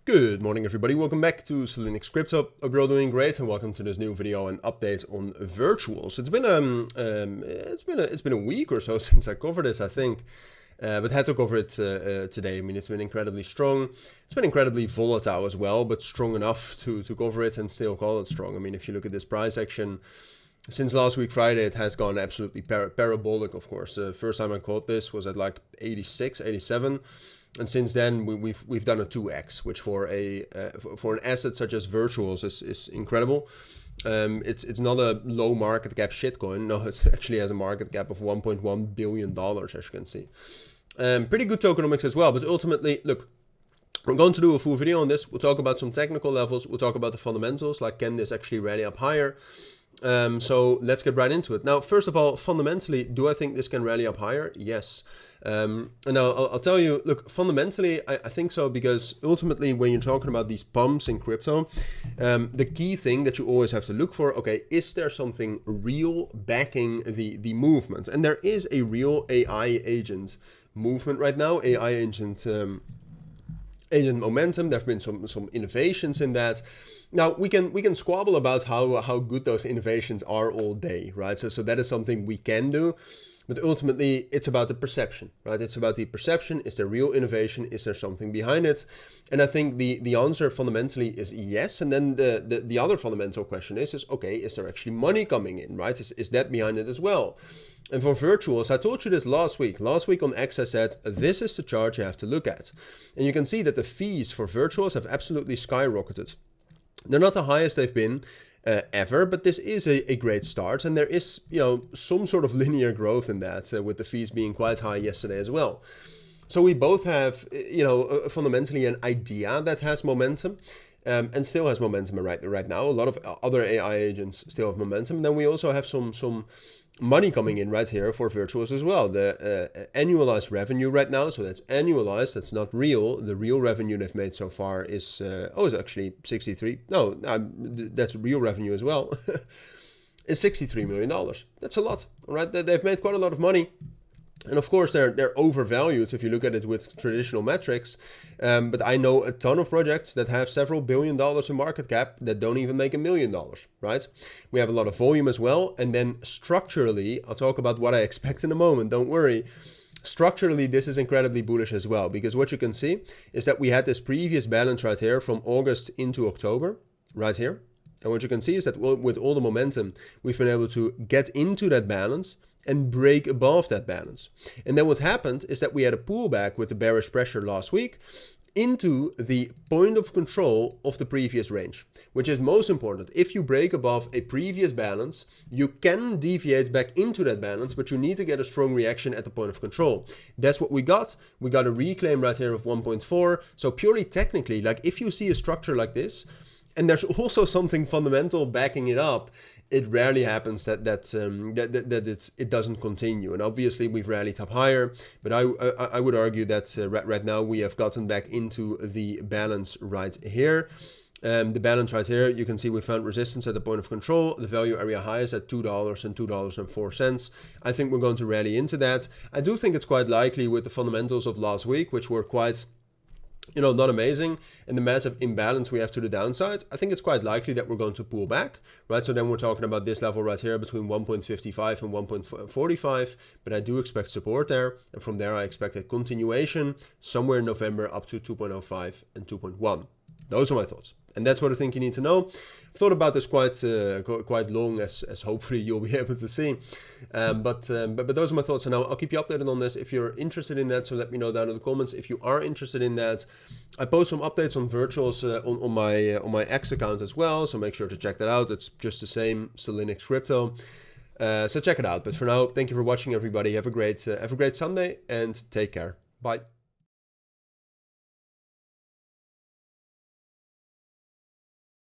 Good morning, everybody. Welcome back to Cilinix Crypto. Hope you're all doing great, and welcome to this new video and update on virtuals. It's been a week or so since I covered this, I think, but had to cover it today. I mean, it's been incredibly strong. It's been incredibly volatile as well, but strong enough to cover it and still call it strong. I mean, if you look at this price action, since last week Friday, it has gone absolutely parabolic. Of course, the first time I caught this was at like 86, 87. And since then, we've done a 2x, which for an asset such as virtuals is incredible. It's not a low market cap shitcoin. No, it actually has a market cap of $1.1 billion, as you can see. Pretty good tokenomics as well. But ultimately, look, we're going to do a full video on this. We'll talk about some technical levels. We'll talk about the fundamentals, like can this actually rally up higher? So let's get right into it. Now, first of all, fundamentally, do I think this can rally up higher? Yes. And now I'll tell you, look, fundamentally, I think so, because ultimately when you're talking about these pumps in crypto, the key thing that you always have to look for, okay, is there something real backing the movement? And there is a real AI agent movement right now, AI agent momentum. There have been some innovations in that. Now we can squabble about how good those innovations are all day, right? So that is something we can do, but ultimately it's about the perception, right? It's about the perception. Is there real innovation? Is there something behind it? And I think the answer fundamentally is yes. And then the other fundamental question is okay, is there actually money coming in, right? Is that behind it as well? And for virtuals, I told you this last week. Last week on X, I said, this is the chart you have to look at. And you can see that the fees for virtuals have absolutely skyrocketed. They're not the highest they've been ever, but this is a great start. And there is, some sort of linear growth in that, with the fees being quite high yesterday as well. So we both have, fundamentally an idea that has momentum. And still has momentum right now. A lot of other AI agents still have momentum. And then we also have some money coming in right here for virtuals as well. The annualized revenue right now, so that's annualized, that's not real. The real revenue they've made so far is it's actually 63. No, that's real revenue as well. It's $63 million. That's a lot, all right? They've made quite a lot of money. And of course, they're overvalued if you look at it with traditional metrics. But I know a ton of projects that have several $1 billion in market cap that don't even make $1 million, right? We have a lot of volume as well. And then structurally, I'll talk about what I expect in a moment, don't worry. Structurally, this is incredibly bullish as well, because what you can see is that we had this previous balance right here from August into October, right here. And what you can see is that with all the momentum, we've been able to get into that balance and break above that balance. And then what happened is that we had a pullback with the bearish pressure last week into the point of control of the previous range, which is most important. If you break above a previous balance, you can deviate back into that balance, but you need to get a strong reaction at the point of control. That's what we got. We got a reclaim right here of 1.4. So purely technically, like if you see a structure like this, and there's also something fundamental backing it up, it rarely happens that it doesn't continue. And obviously we've rallied up higher, but I would argue that right now we have gotten back into the balance right here. The balance right here, you can see we found resistance at the point of control. The value area high is at $2 and $2.04. I think we're going to rally into that. I do think it's quite likely with the fundamentals of last week, which were quite not amazing, and the massive imbalance we have to the downside, I think it's quite likely that we're going to pull back, right? So then we're talking about this level right here between 1.55 and 1.45, but I do expect support there, and from there I expect a continuation somewhere in November up to 2.05 and 2.1. Those are my thoughts. And that's what I think you need to know. I've thought about this quite long, as hopefully you'll be able to see. But those are my thoughts. And I'll keep you updated on this if you're interested in that. So let me know down in the comments if you are interested in that. I post some updates on virtuals on my X account as well. So make sure to check that out. It's just the same, Cilinix Crypto. So check it out. But for now, thank you for watching, everybody. Have a great Sunday and take care. Bye.